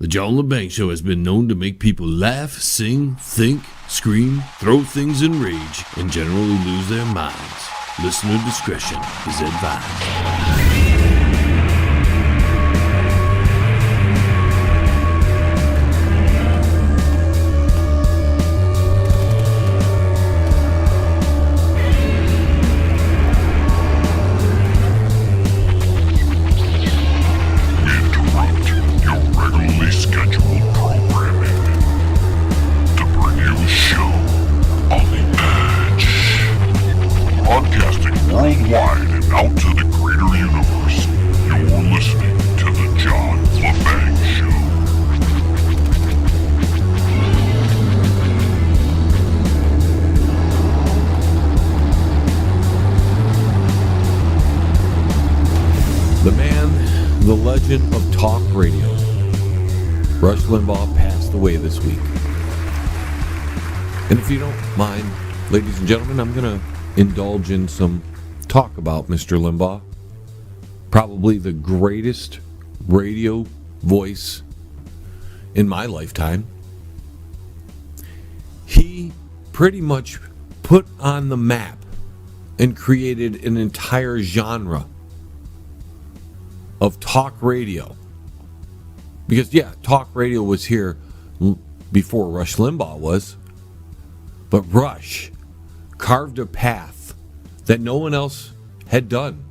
The John Lebang Show has been known to make people laugh, sing, think, scream, throw things in rage, and generally lose their minds. Listener discretion is advised. Worldwide and out to the greater universe, you're listening to the John Lebang Show. The man, the legend of talk radio, Rush Limbaugh, passed away this week. And if you don't mind, ladies and gentlemen, I'm going to indulge in some talk about Mr. Limbaugh, probably the greatest radio voice in my lifetime. He pretty much put on the map and created an entire genre of talk radio. Because, yeah, talk radio was here before Rush Limbaugh was, but Rush carved a path that no one else had done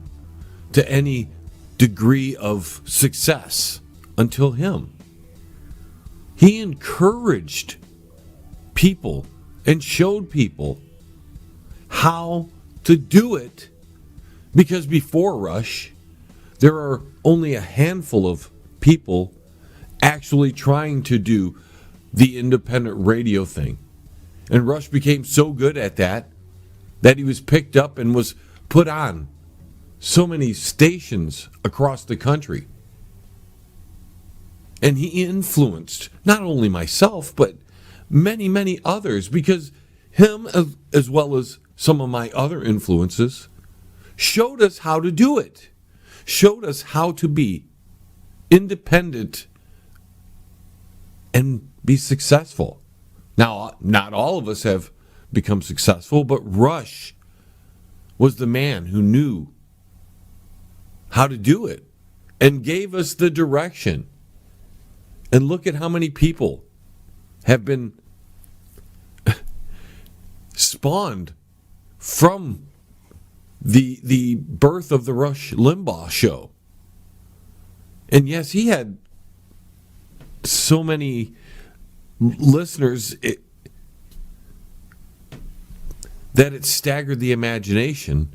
to any degree of success until him. He encouraged people and showed people how to do it, because before Rush, there are only a handful of people actually trying to do the independent radio thing. And Rush became so good at that he was picked up and was put on so many stations across the country. And he influenced not only myself, but many, many others, because him, as well as some of my other influences, showed us how to do it, showed us how to be independent and be successful. Now, not all of us have become successful, but Rush was the man who knew how to do it and gave us the direction. And look at how many people have been spawned from the birth of the Rush Limbaugh Show. And yes, he had so many listeners that it staggered the imagination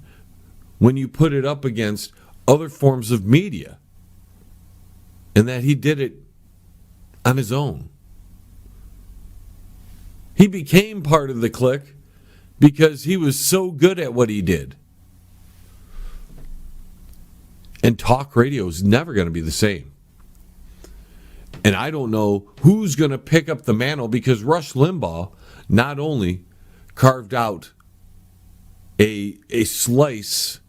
when you put it up against other forms of media, and that he did it on his own. He became part of the clique because he was so good at what he did. And talk radio is never going to be the same. And I don't know who's going to pick up the mantle, because Rush Limbaugh not only carved out a slice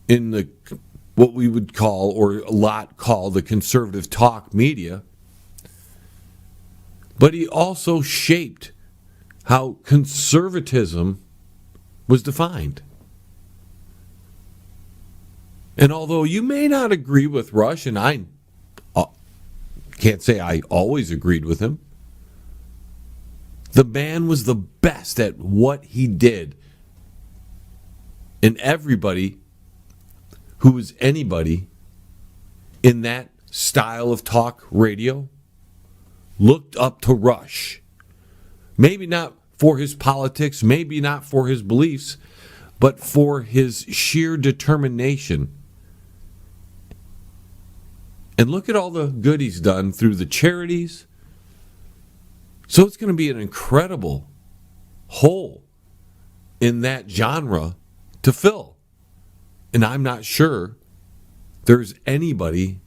in the what we would call, or a lot call, the conservative talk media, but he also shaped how conservatism was defined. And although you may not agree with Rush, and I can't say I always agreed with him, the man was the best at what he did. And everybody who was anybody in that style of talk radio looked up to Rush. Maybe not for his politics, maybe not for his beliefs, but for his sheer determination. And look at all the good he's done through the charities. So it's going to be an incredible hole in that genre to fill. And I'm not sure there's anybody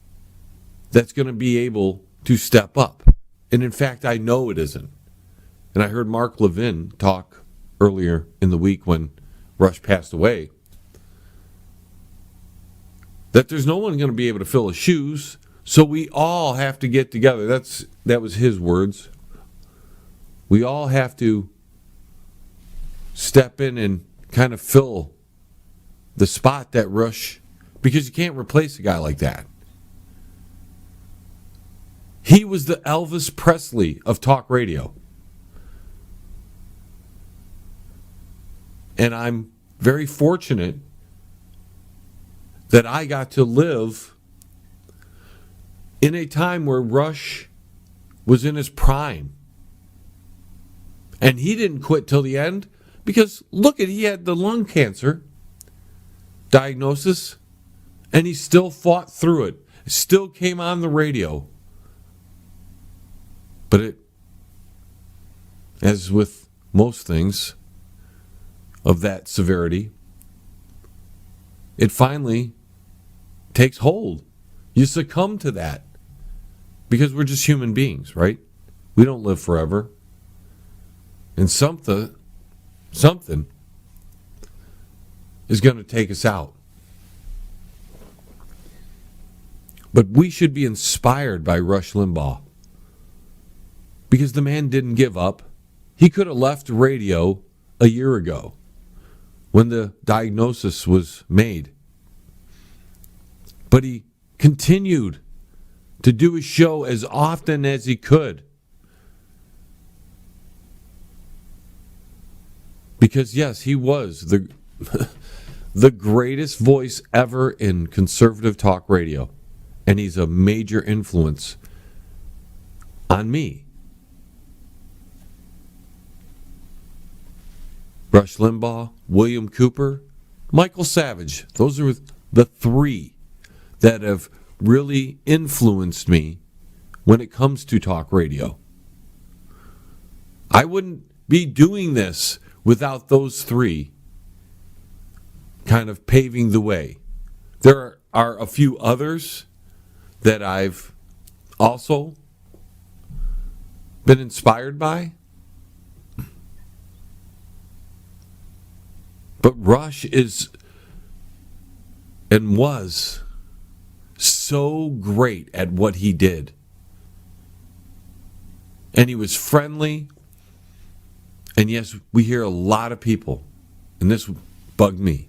that's going to be able to step up. And in fact, I know it isn't. And I heard Mark Levin talk earlier in the week when Rush passed away, that there's no one going to be able to fill his shoes. So we all have to get together. That was his words. We all have to step in and kind of fill the spot that Rush, because you can't replace a guy like that. He was the Elvis Presley of talk radio. And I'm very fortunate that I got to live in a time where Rush was in his prime. And he didn't quit till the end, because he had the lung cancer diagnosis, and he still fought through it. Still came on the radio. But it, as with most things of that severity, it finally takes hold. You succumb to that because we're just human beings, right? We don't live forever. And something is going to take us out. But we should be inspired by Rush Limbaugh, because the man didn't give up. He could have left radio a year ago when the diagnosis was made. But he continued to do his show as often as he could. Because, yes, he was the greatest voice ever in conservative talk radio. And he's a major influence on me. Rush Limbaugh, William Cooper, Michael Savage. Those are the three that have really influenced me when it comes to talk radio. I wouldn't be doing this without those three kind of paving the way. There are a few others that I've also been inspired by. But Rush is and was so great at what he did. And he was friendly. And yes, we hear a lot of people, and this bugged me,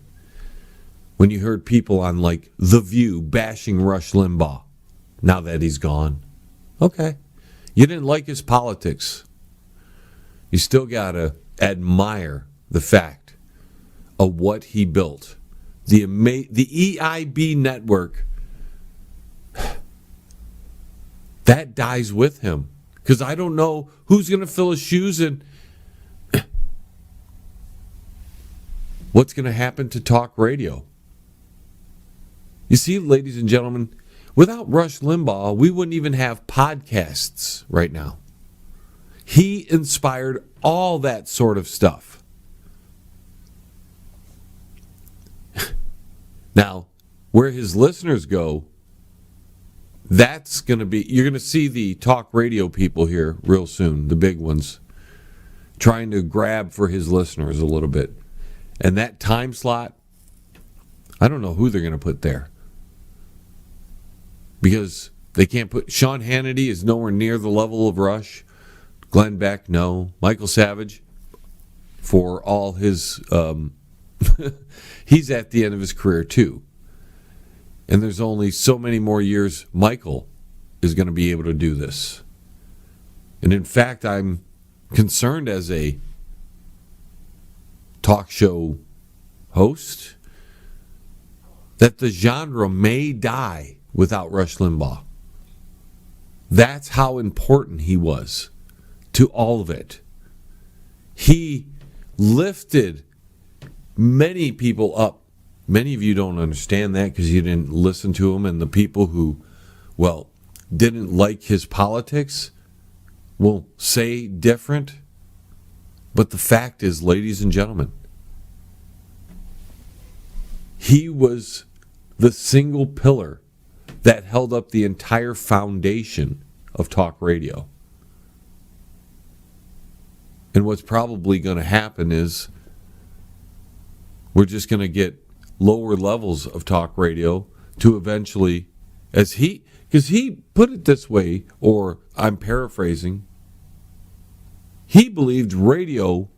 when you heard people on like The View bashing Rush Limbaugh now that he's gone. Okay. You didn't like his politics. You still got to admire the fact of what he built. The EIB network, that dies with him. Because I don't know who's going to fill his shoes and what's going to happen to talk radio. You see, ladies and gentlemen, without Rush Limbaugh, we wouldn't even have podcasts right now. He inspired all that sort of stuff. Now, where his listeners go, that's going to be, you're going to see the talk radio people here real soon, the big ones, trying to grab for his listeners a little bit. And that time slot, I don't know who they're going to put there. Because they can't put, Sean Hannity is nowhere near the level of Rush. Glenn Beck, no. Michael Savage, for all his, he's at the end of his career too. And there's only so many more years Michael is going to be able to do this. And in fact, I'm concerned as a talk show host that the genre may die without Rush Limbaugh. That's how important he was to all of it. He lifted many people up. Many of you don't understand that because you didn't listen to him, and the people who, well, didn't like his politics will say different. But the fact is, ladies and gentlemen, he was the single pillar that held up the entire foundation of talk radio. And what's probably going to happen is we're just going to get lower levels of talk radio to eventually, as he, Because he put it this way, or I'm paraphrasing. He believed radio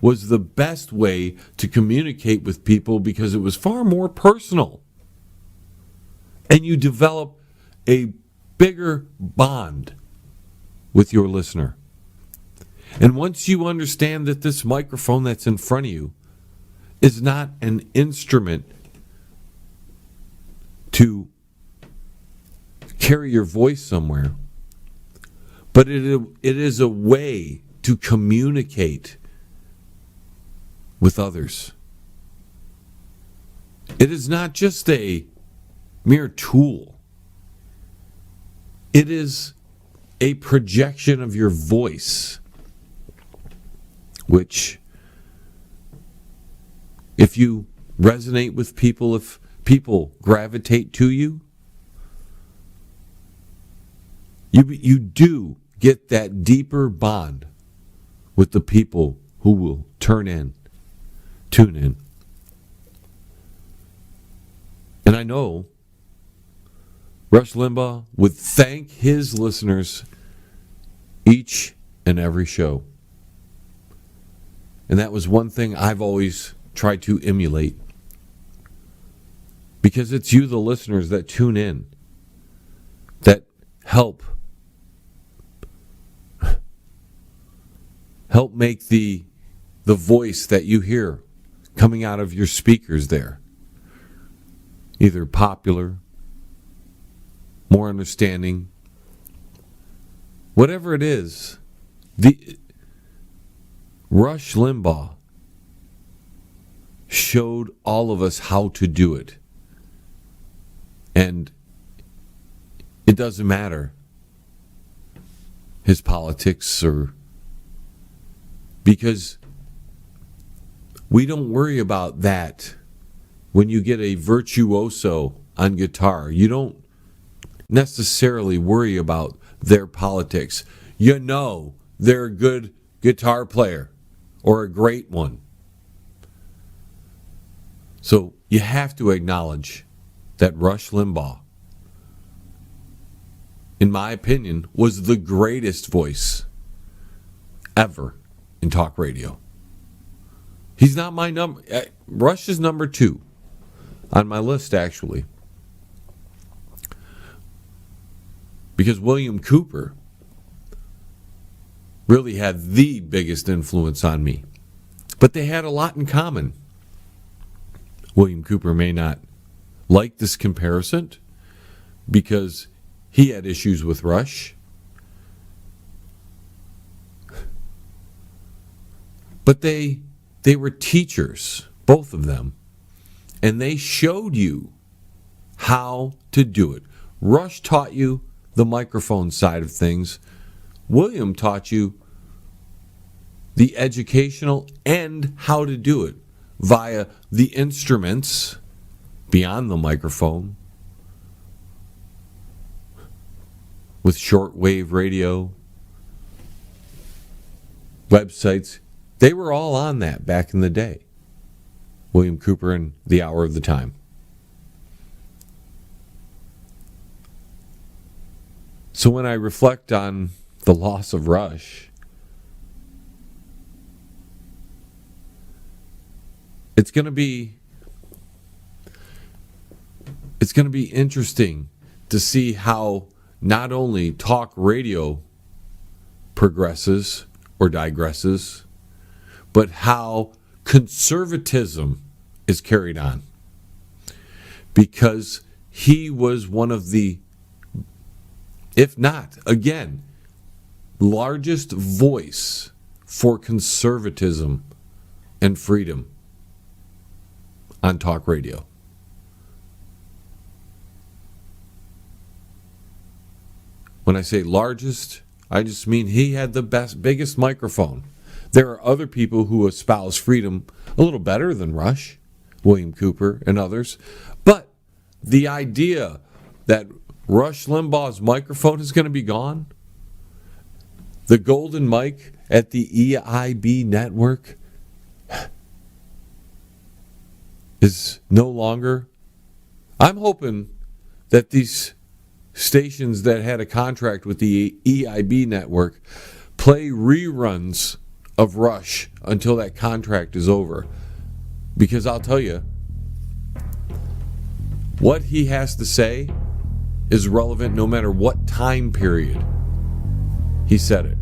was the best way to communicate with people because it was far more personal. And you develop a bigger bond with your listener. And once you understand that this microphone that's in front of you is not an instrument to carry your voice somewhere, but it is a way to communicate with others. It is not just a mere tool. It is a projection of your voice, which, if you resonate with people, if people gravitate to you, you do get that deeper bond with the people who will tune in. And I know Rush Limbaugh would thank his listeners each and every show. And that was one thing I've always tried to emulate. Because it's you, the listeners, that tune in, that help make the voice that you hear coming out of your speakers there either popular, more understanding, whatever it is. The Rush Limbaugh showed all of us how to do it. And it doesn't matter his politics, or because we don't worry about that. When you get a virtuoso on guitar, you don't necessarily worry about their politics. You know they're a good guitar player or a great one. So you have to acknowledge that Rush Limbaugh, in my opinion, was the greatest voice ever in talk radio. He's not my number. Rush is number 2 on my list, actually. Because William Cooper really had the biggest influence on me. But they had a lot in common. William Cooper may not like this comparison because he had issues with Rush. But they were teachers, both of them. And they showed you how to do it. Rush taught you the microphone side of things. William taught you the educational and how to do it via the instruments beyond the microphone, with shortwave radio, websites. They were all on that back in the day. William Cooper and the Hour of the Time. So when I reflect on the loss of Rush, it's going to be interesting to see how not only talk radio progresses or digresses, but how conservatism is carried on. Because he was one of the, if not, again, largest voice for conservatism and freedom on talk radio. When I say largest, I just mean he had the biggest microphone. There are other people who espouse freedom a little better than Rush, William Cooper and others. But the idea that Rush Limbaugh's microphone is going to be gone, the golden mic at the EIB network is no longer. I'm hoping that these stations that had a contract with the EIB network play reruns of Rush until that contract is over. Because I'll tell you, what he has to say is relevant no matter what time period he said it.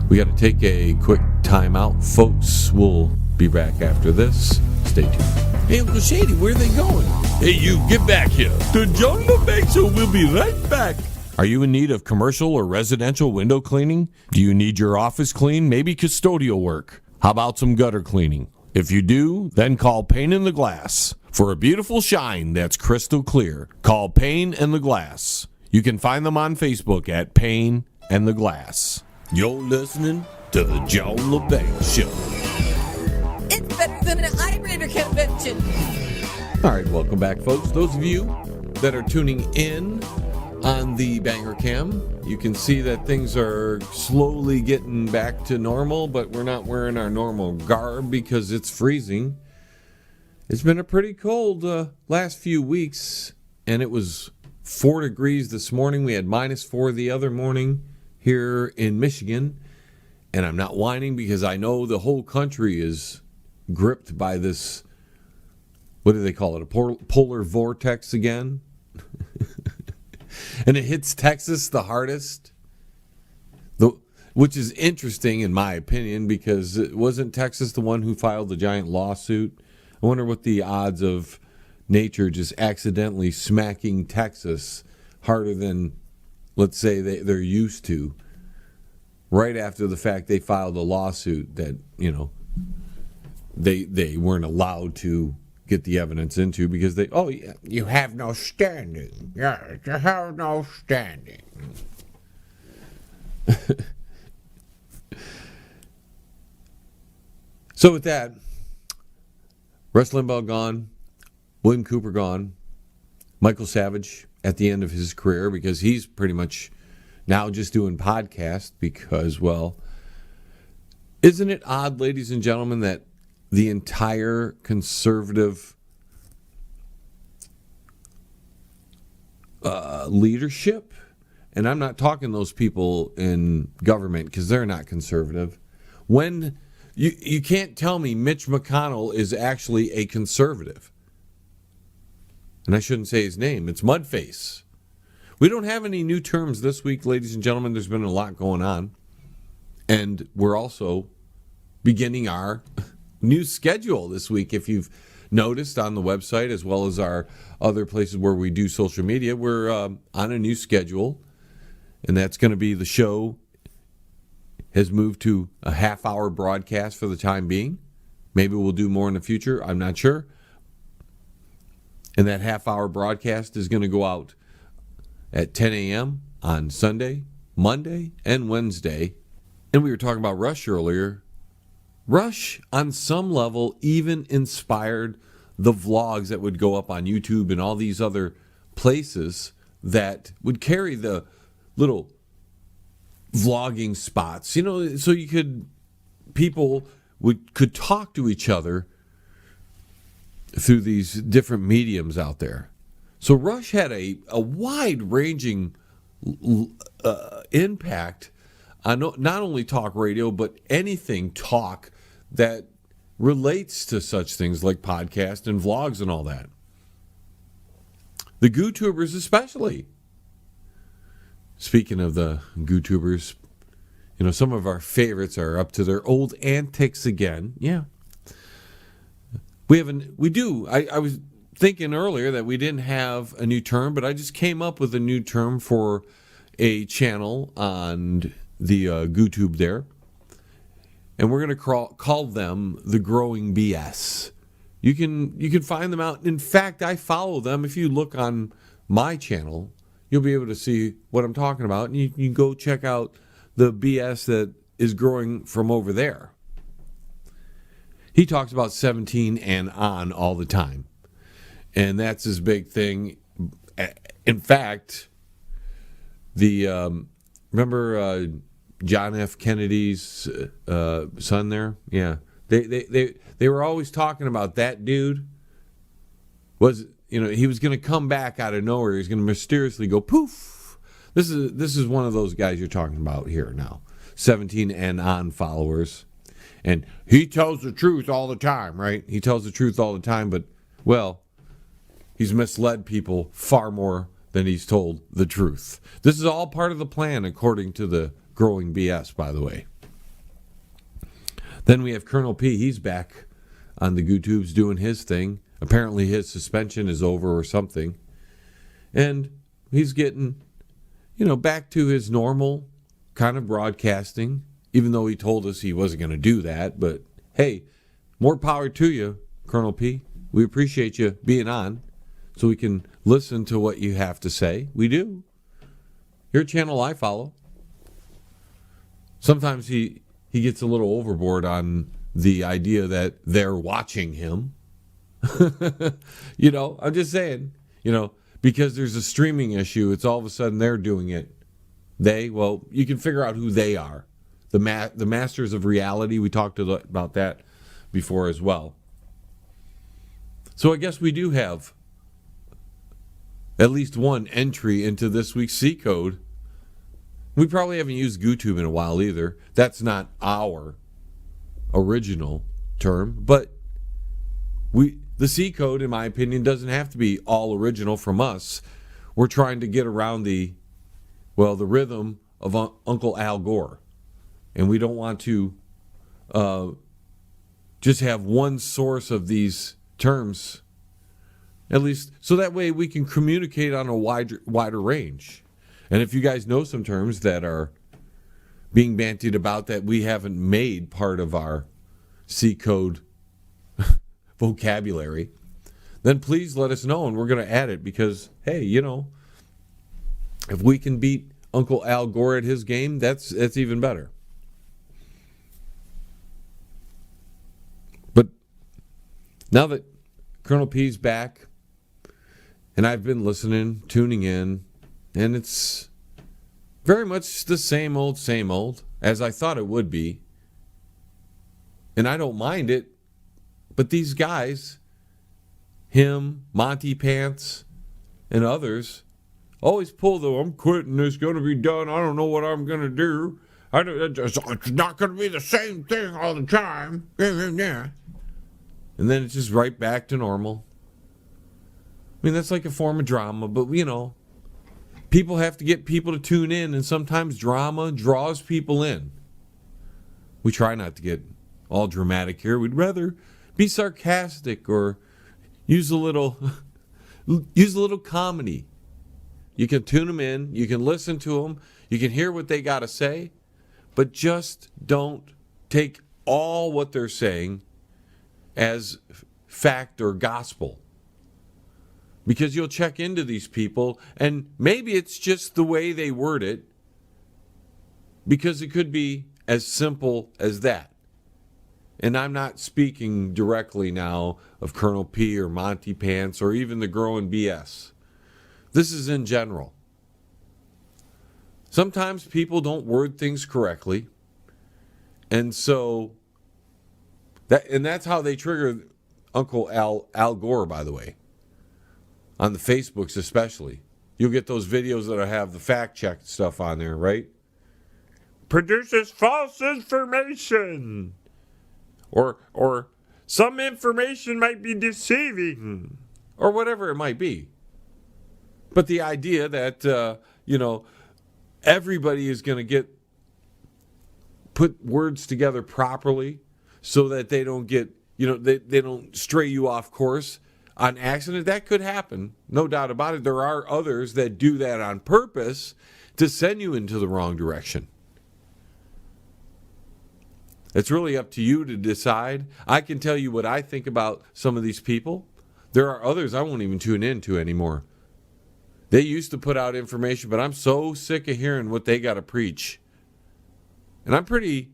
We got to take a quick time out, folks. We'll be back after this. Stay tuned. Hey, Uncle Shady, where are they going? Hey, you, get back here. The John Lebang Show will be right back. Are you in need of commercial or residential window cleaning? Do you need your office cleaned? Maybe custodial work? How about some gutter cleaning? If you do, then call Pane in the Glass. For a beautiful shine that's crystal clear, call Pane and the Glass. You can find them on Facebook at Pane and the Glass. You're listening to the John Lebang Show. It's better than an Islander convention. All right, welcome back, folks. Those of you that are tuning in on the Banger Cam, you can see that things are slowly getting back to normal, but we're not wearing our normal garb because it's freezing. It's been a pretty cold last few weeks, and it was 4 degrees this morning. We had -4 the other morning here in Michigan, and I'm not whining because I know the whole country is gripped by this, what do they call it, a polar vortex again? And it hits Texas the hardest, which is interesting in my opinion, because wasn't Texas the one who filed the giant lawsuit? I wonder what the odds of nature just accidentally smacking Texas harder than, let's say, they're used to, right after the fact they filed a lawsuit that, they weren't allowed to get the evidence into because you have no standing. Yeah, you have no standing. So with that, Rush Limbaugh gone, William Cooper gone, Michael Savage at the end of his career because he's pretty much now just doing podcasts because, well, isn't it odd, ladies and gentlemen, that the entire conservative leadership, and I'm not talking those people in government because they're not conservative, when you can't tell me Mitch McConnell is actually a conservative. And I shouldn't say his name. It's Mudface. We don't have any new terms this week, ladies and gentlemen. There's been a lot going on. And we're also beginning our new schedule this week. If you've noticed on the website, as well as our other places where we do social media, we're on a new schedule. And that's going to be the show has moved to a half-hour broadcast for the time being. Maybe we'll do more in the future. I'm not sure. And that half-hour broadcast is going to go out at 10 a.m. on Sunday, Monday, and Wednesday. And we were talking about Rush earlier. Rush, on some level, even inspired the vlogs that would go up on YouTube and all these other places that would carry the little vlogging spots, so people could talk to each other through these different mediums out there. So Rush had a wide-ranging impact on not only talk radio, but anything talk that relates to such things like podcasts and vlogs and all that. The GooTubers especially. Speaking of the GooTubers, some of our favorites are up to their old antics again. Yeah. We do. I was thinking earlier that we didn't have a new term, but I just came up with a new term for a channel on the GooTube there. And we're going to call them the Growing BS. You can find them out. In fact, I follow them. If you look on my channel, you'll be able to see what I'm talking about. And you can go check out the BS that is growing from over there. He talks about 17 and on all the time. And that's his big thing. In fact, remember John F. Kennedy's son there? Yeah. They were always talking about that dude. he was going to come back out of nowhere. He's going to mysteriously go poof. This is one of those guys you're talking about here now. 17 and on followers. And he tells the truth all the time, right? He tells the truth all the time, but, well, he's misled people far more than he's told the truth. This is all part of the plan, according to the growing BS, by the way. Then we have Colonel P. He's back on the YouTubes doing his thing. Apparently his suspension is over or something. And he's getting, back to his normal kind of broadcasting, even though he told us he wasn't going to do that. But, hey, more power to you, Colonel P. We appreciate you being on so we can listen to what you have to say. We do. Your channel I follow. Sometimes he gets a little overboard on the idea that they're watching him. I'm just saying, because there's a streaming issue, it's all of a sudden they're doing it. You can figure out who they are. The masters of reality, we talked about that before as well. So I guess we do have at least one entry into this week's C code. We probably haven't used GooTube in a while either. That's not our original term, but the C code, in my opinion, doesn't have to be all original from us. We're trying to get around the rhythm of Uncle Al Gore. And we don't want to just have one source of these terms, at least, so that way we can communicate on a wider range. And if you guys know some terms that are being bantied about that we haven't made part of our C code vocabulary, then please let us know and we're going to add it because, hey, if we can beat Uncle Al Gore at his game, that's even better. But now that Colonel P's back, and I've been listening, tuning in, and it's very much the same old, as I thought it would be. And I don't mind it, but these guys, him, Monty Pants, and others, always pull the, I'm quitting, it's going to be done, I don't know what I'm going to do. It's not going to be the same thing all the time. And then it's just right back to normal. I mean, that's like a form of drama, but, people have to get people to tune in, and sometimes drama draws people in. We try not to get all dramatic here. We'd rather be sarcastic or use a little comedy. You can tune them in, you can listen to them, you can hear what they got to say, but just don't take all what they're saying as fact or gospel. Because you'll check into these people, and maybe it's just the way they word it, because it could be as simple as that. And I'm not speaking directly now of Colonel P or Monty Pants or even the growing BS. This is in general. Sometimes people don't word things correctly, and so that's how they trigger Uncle Al Gore, by the way. On the Facebooks especially. You'll get those videos that have the fact check stuff on there, right? Produces false information. Or some information might be deceiving. Or whatever it might be. But the idea that, everybody is going to put words together properly so that they don't get, they don't stray you off course on accident, that could happen. No doubt about it. There are others that do that on purpose to send you into the wrong direction. It's really up to you to decide. I can tell you what I think about some of these people. There are others I won't even tune into anymore. They used to put out information, but I'm so sick of hearing what they got to preach. And I'm pretty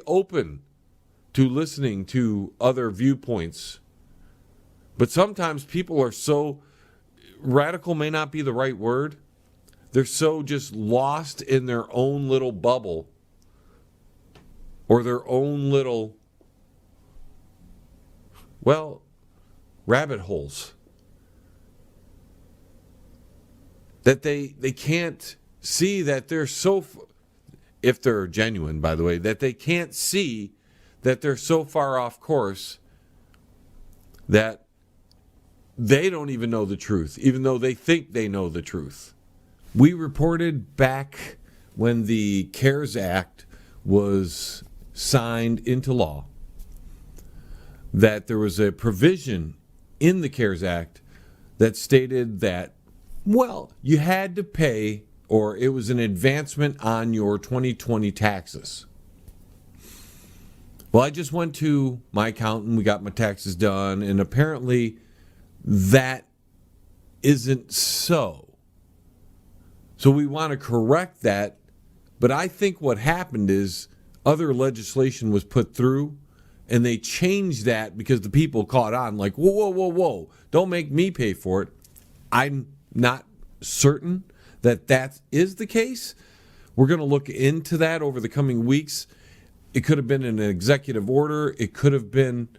open to listening to other viewpoints. But sometimes people are so, radical may not be the right word. They're so just lost in their own little bubble or their own little, rabbit holes. that they can't see that they're so, if they're genuine, by the way, that they can't see that they're so far off course that they don't even know the truth, even though they think they know the truth. We reported back when the CARES Act was signed into law that there was a provision in the CARES Act that stated that, well, you had to pay, or it was an advancement on your 2020 taxes. Well, I just went to my accountant, we got my taxes done, and apparently that isn't so. So we want to correct that, but I think what happened is other legislation was put through, and they changed that because the people caught on, like, whoa, whoa, whoa, whoa, don't make me pay for it. I'm not certain that that is the case. We're going to look into that over the coming weeks. It could have been an executive order. It could have been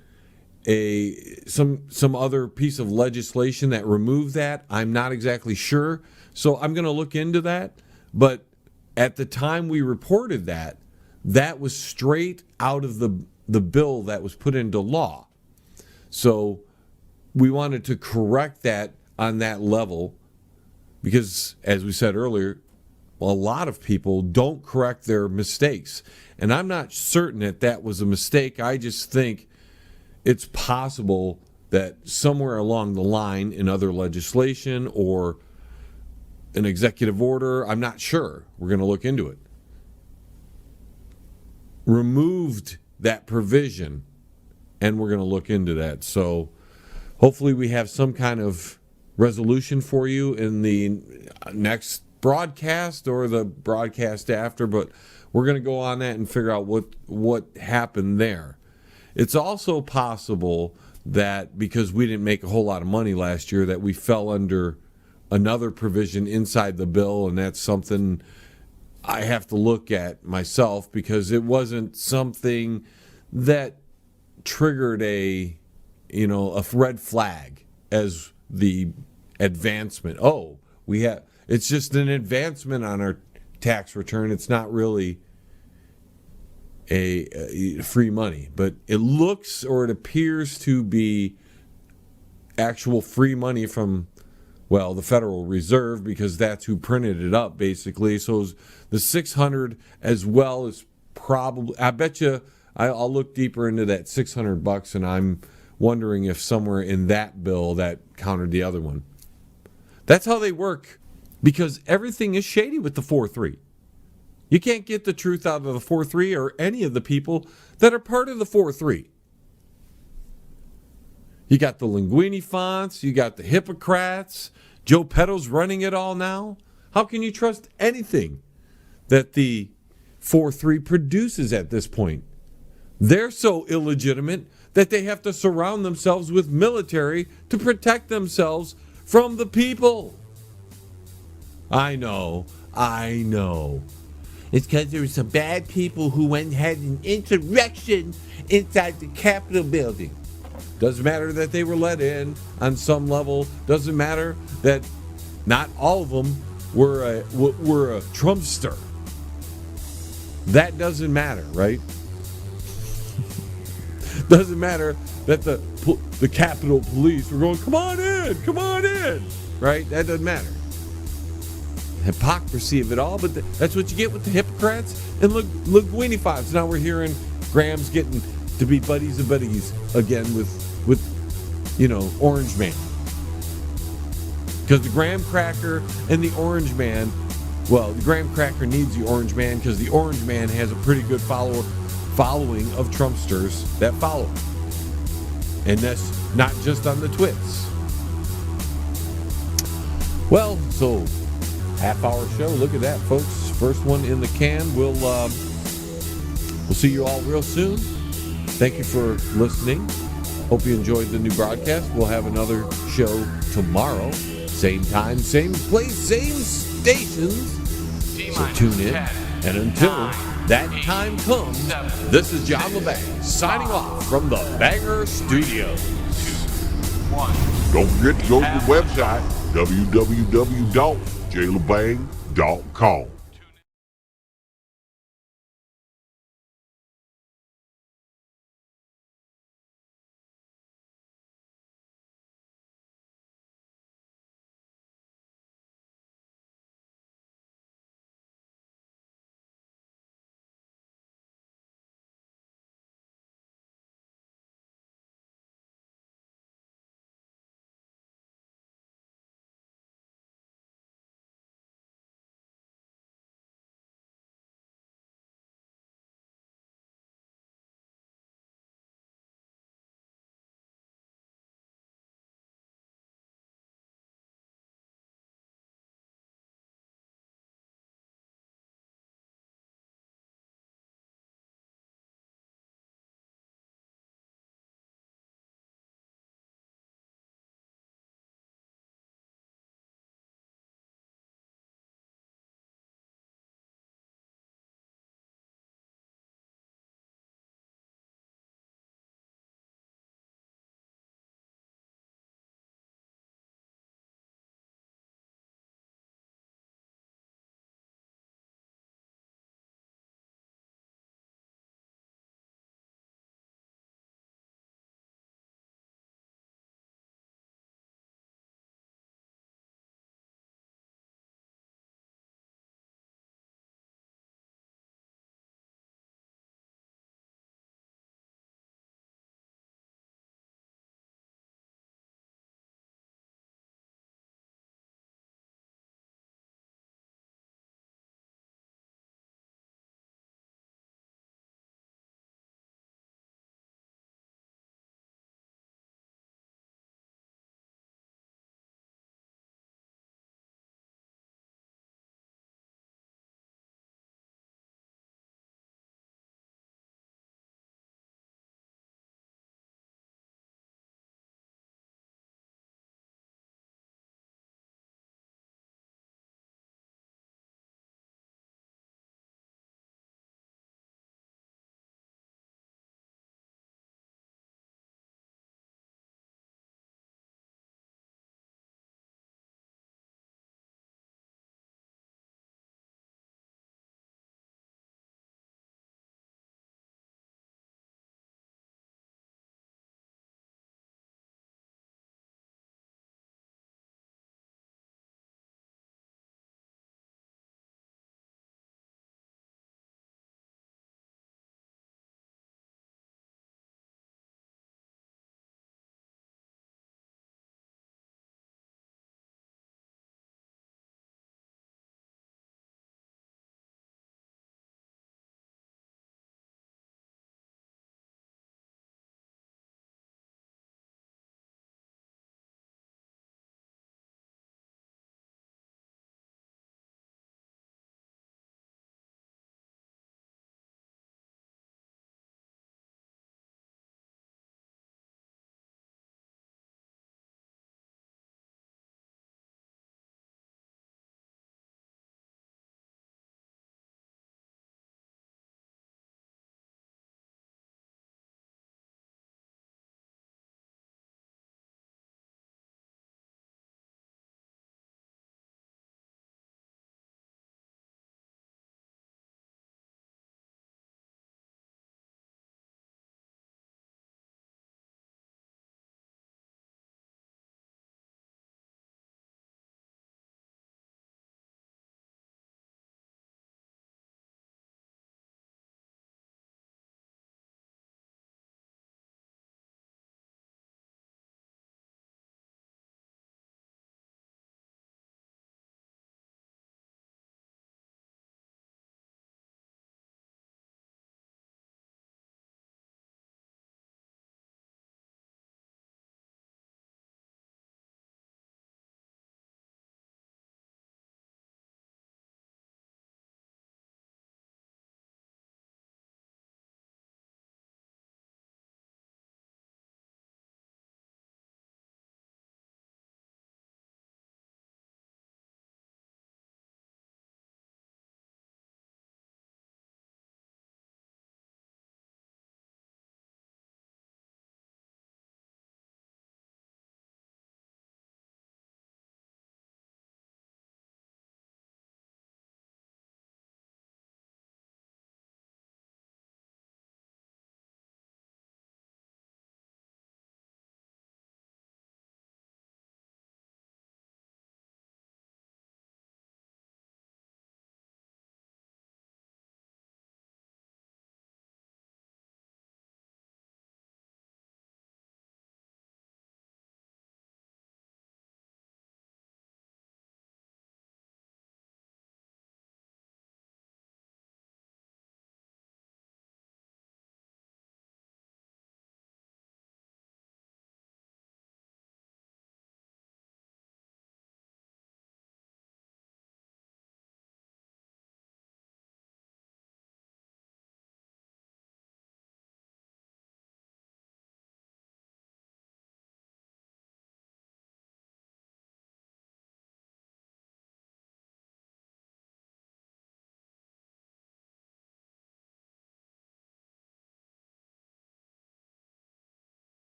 some other piece of legislation that removed that. I'm not exactly sure. So I'm going to look into that. But at the time we reported that, that was straight out of the bill that was put into law. So we wanted to correct that on that level because, as we said earlier, a lot of people don't correct their mistakes. And I'm not certain that that was a mistake. I just think it's possible that somewhere along the line in other legislation or an executive order, I'm not sure. We're going to look into it. Removed that provision, and we're going to look into that. So hopefully we have some kind of resolution for you in the next broadcast or the broadcast after, but we're going to go on that and figure out what happened there. It's also possible that because we didn't make a whole lot of money last year that we fell under another provision inside the bill, and that's something I have to look at myself because it wasn't something that triggered a red flag as the advancement. Oh, it's just an advancement on our tax return. It's not really a free money, but it looks or it appears to be actual free money from, well, the Federal Reserve, because that's who printed it up, basically. So the $600 as well is probably, I bet you, I'll look deeper into that $600, and I'm wondering if somewhere in that bill that countered the other one. That's how they work, because everything is shady with the 4-3. You can't get the truth out of the 4-3 or any of the people that are part of the 4-3. You got the Linguini fonts, you got the Hippocrats, Joe Petto's running it all now. How can you trust anything that the 4-3 produces at this point? They're so illegitimate that they have to surround themselves with military to protect themselves from the people. I know. It's because there were some bad people who went and had an insurrection inside the Capitol building. Doesn't matter that they were let in on some level. Doesn't matter that not all of them were a Trumpster. That doesn't matter, right? Doesn't matter that the Capitol Police were going, come on in, right? That doesn't matter. Hypocrisy of it all, but that's what you get with the Hippocrats and Linguini fonts. Now we're hearing Graham's getting to be buddies of buddies again with Orange Man. Because the Graham Cracker and the Orange Man, well, the Graham Cracker needs the Orange Man because the Orange Man has a pretty good following of Trumpsters that follow him. And that's not just on the twits. Well, so half-hour show. Look at that, folks. First one in the can. We'll see you all real soon. Thank you for listening. Hope you enjoyed the new broadcast. We'll have another show tomorrow. Same time, same place, same stations. So tune in. And until that time comes, this is John Lebang signing off from the Banger Studios. 2, 1. Don't forget to go to the website, www.johnlebang.com. jlebang.com.